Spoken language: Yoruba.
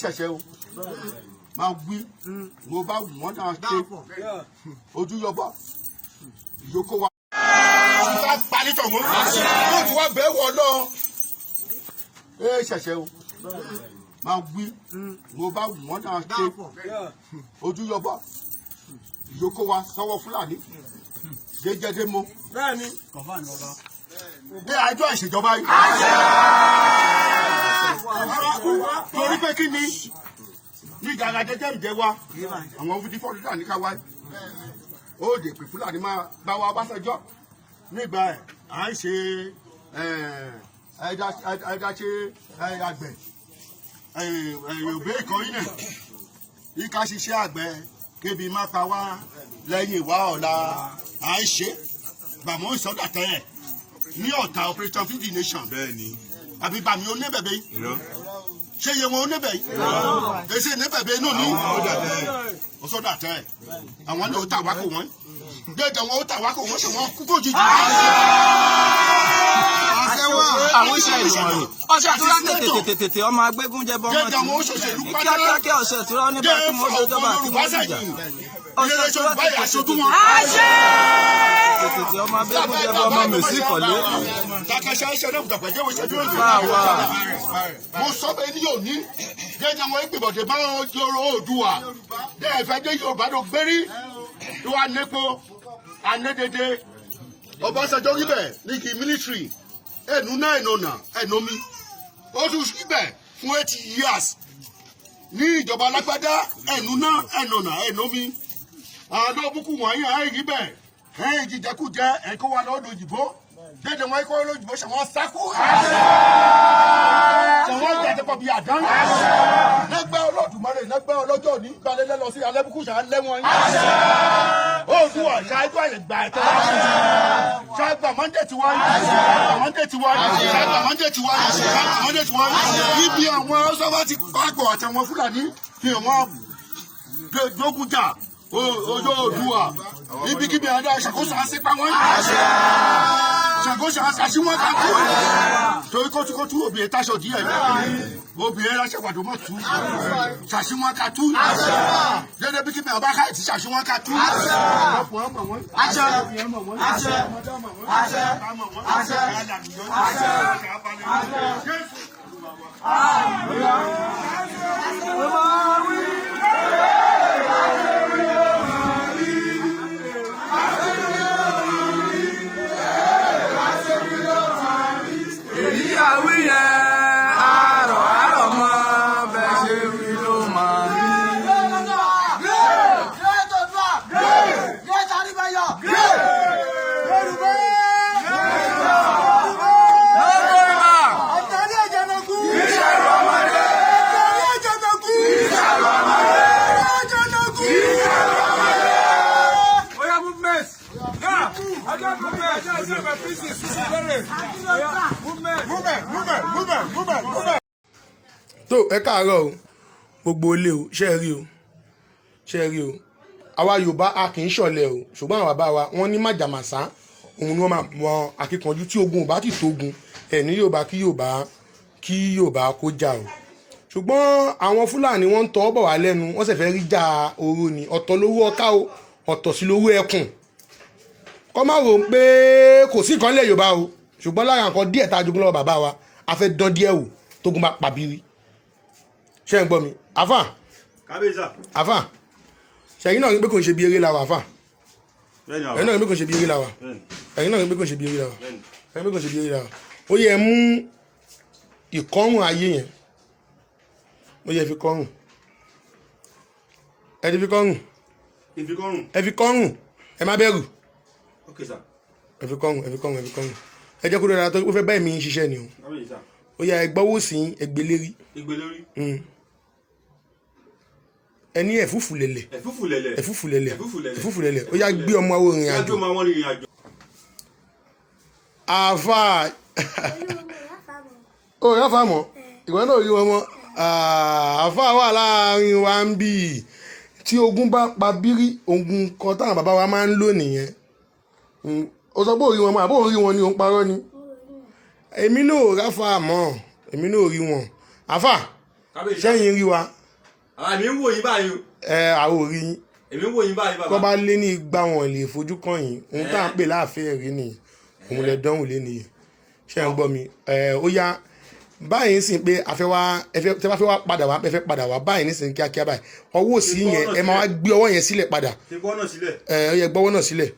ṣẹ̀ṣẹ̀ o máa wí mo bá wọ́n náà ṣe ojú yọbọ ìyókò wa. ìfà parí tọ̀wọ́n yóò ti wá bẹ́ẹ̀ wọ̀ lọ. ṣẹ̀ṣẹ̀ o máa wí mo bá wọ́n náà ṣe ojú yọbọ ìyókò wa sọ́wọ́ Fúlàní jẹjẹdẹ mọ. bẹ́ẹ̀ni bí àjọ ìṣèjọba yìí. torí pé kí ni ní ìdára jẹjẹ ìjẹ wa àwọn fìdí fọdúdà ní ká wá ó dè pé Fúlàní máa bá wa Ọbásanjọ́ nígbà ẹ̀ à ń ṣe ẹ̀dáṣe àgbẹ̀ òbí ìkọyín náà ìka ṣiṣẹ́ àgbẹ̀ kébi má pa wá lẹ́yìn ìwà ọ̀la à ń ṣe bàmọ́ ìsọdàtẹ́ ẹ̀ ní ọ̀tà operation feed the nation àbí bàmí oníbẹ̀bẹ̀ ṣé iye wọn oníbẹ̀ yìí èsì oníbẹ̀bẹ̀ inú ní ọ̀sọdàtẹ́ ẹ̀ àwọn ní ó tà wá kò wọ́n déédéé wọn ó tà wá kò wọ́n ṣe wọ́n kúkú jíjì. àwọn iṣẹ́ ìṣòro ọṣẹ àti tètè ọmọ agbégún jẹ bọ́ wọn ti kíákíá ọ̀sẹ̀ tí wọ́n ní bá kí wọ́n ṣèjọba àti wọ́n ṣèjà ọṣẹ tí wọ́n tètè ọmọ agbégún jẹ bọ́ ọmọ mèsì kọ̀lé. mo sọ bẹ́ẹ̀ ni yóò ní déédéé àwọn ìgbìmọ̀dé bá wọn yọrọ Oòduà bẹ́ẹ̀ fẹ́ dé Yorùbá ló gbérí tó wà nípo anédèdè Ọbásanjọ́ níbẹ̀ ní kí mílítírì ẹnu náà ẹnọ̀nà ẹnọmi ó tún síbẹ̀ fún 80 years ní ìjọba alágbádá ẹnu náà ẹnọ̀nà ẹnọmi àwọn ọbùkù wọ̀nyí àìrí bẹ́ẹ̀ ẹ̀yìn jíjẹkújẹ ẹ̀kọ́ wa lọ́dọ̀ òyìnbó dédé wọn kọ́ lóyìnbó ṣe wọ́n sákú ṣe wọ́n jẹ́ pọ̀ bí àdán lẹ́gbẹ́ Olódùmarè lẹ́gbẹ́ ọlọ́jọ́ ní gbalẹ́lẹ́ lọ sí alẹ́bùkù ṣe alẹ́wọ̀n yìí Oòduà ṣáájú àyè gbà ẹ̀tọ́ ṣáàgbà mọ́ndé ti wáyé mọ́ndé ti wáyé ṣáàgbà mọ́ndé ti wáyé ṣáàgbà mọ́ndé ti wáyé níbi àwọn ọ̀ṣọ́fà ti pàgọ́ àtàwọn Fúlàní fi wọ́n dógúnjà Oòduà ibikíbi àdá ṣàkóso àṣepá wọn ṣàkóso àṣàṣì wọn kà kú torí kótókótó obìnrin táṣọ díẹ̀ obìnrin láṣẹ wàdó mọ tú ṣàṣì wọn kà tú dédé bíkíbi àbá káyì tí ṣàṣì wọn kà tú. tó ẹ káàárọ̀ o gbogbo ilé o ṣe rí o àwa Yorùbá a kì í ṣọ̀lẹ o ṣùgbọ́n àwọn bàbá wa wọ́n ní májàmásá òun ni wọ́n máa mọ akíkanjú tí ogun ò bá ti tógun ẹ̀ ní Yorùbá kí Yorùbá kó jà o ṣùgbọ́n àwọn Fúlàní wọ́n ń tọ́ bọ̀ wá lẹ́nu wọ́n sì fẹ́ rí jà oró ni ọ̀tọ̀ lówó ọká o ọ̀tọ̀ sí lówó ẹkùn kọ́ máa rò pé kò sí nǹkan lẹ̀ Yorùbá o ṣùgbọ́n lára nǹkan díẹ̀ tá a jogún lọ́wọ́ bàbá wa a fẹ́ dán díẹ̀ wò tógun bá pàbírí ṣé ń gbọ́ mi àfà ṣẹ̀yìn náà rí pé kò ń ṣe bí eré la wà àfà ẹ̀yìn náà rí pé kò ń ṣe bí eré la wà ẹ̀yìn náà rí pé kò ń ṣe bí eré la wà ẹ̀yìn pé kò ń ṣe bí eré la wà ó yẹ mú ìkọ́rùn ayé yẹn ó yẹ fi kọ́rùn ẹ ti fi kọ́rùn ẹ fi kọ́rùn ẹ má bẹ̀rù ẹ fi kọ́rùn ẹ jẹ́ kó dára tó ó fẹ́ báyìí mi ń ṣiṣẹ́ ni o ó yẹ ẹgbọ́wọ́ sí ẹgbẹ́lérí ẹni ẹ̀fúfù lẹ̀lẹ̀ ó yá gbé ọmọ àwọn ìrìn àjò àfà ó yá fà mọ́ ìwọ náà rí wọn mọ́ àfà wà láàrin wa ń bì tí ogun bá pa bírí ogun kan táwọn bàbá wa máa ń lò nìyẹn ó sọ pé ó rí wọn mọ́ àbó rí wọn ni ó ń parọ́ ni èmi náà ráfà mọ́ èmi náà rí wọn àfà sẹ́yìn rí wa. àmì ń wò yín báyìí o. àwọn ò rí yín. èmi ń wò yín báyìí bàbá. kọ́ bá lé ní igba wọn lè fojú kàn yín ohun tá à ń pè láàfin ẹ̀rí nìyí òun lè dánwò lé nìyí ṣé ń gbọ́ mi ó yá báyìí sì pé tẹ́ bá fẹ́ wá padà wá fẹ́ padà wá báyìí nísìnyí kíákíá báyìí ọwọ́ òsì yẹn ẹ máa wá gbé ọwọ́ yẹn sílẹ̀ padà ó yẹ gbọ́wọ́ náà sílẹ̀.